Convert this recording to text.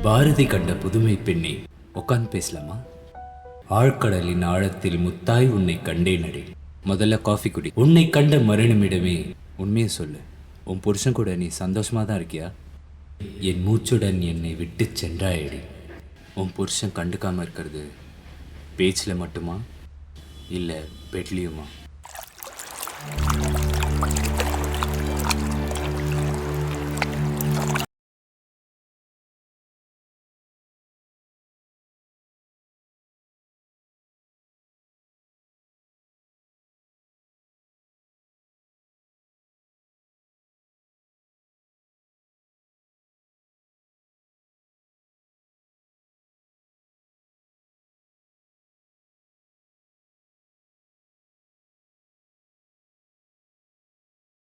பாரதி கண்ட புதுமை பெண்ணே, உட்காந்து பேசலாமா? ஆழ்கடலின் ஆழத்தில் முத்தாய் உன்னை கண்டேனடி. முதல்ல காஃபி குடி. உன்னை கண்ட மறுநிமிடமே உண்மையை சொல்லு, உன் புருஷன் கூட நீ சந்தோஷமா தான் இருக்கியா? என் மூச்சுடன் என்னை விட்டு சென்றாயடி. உன் புருஷன் கண்டுக்காம இருக்கிறது பேச்சில் மட்டுமா இல்லை பெட்லியுமா?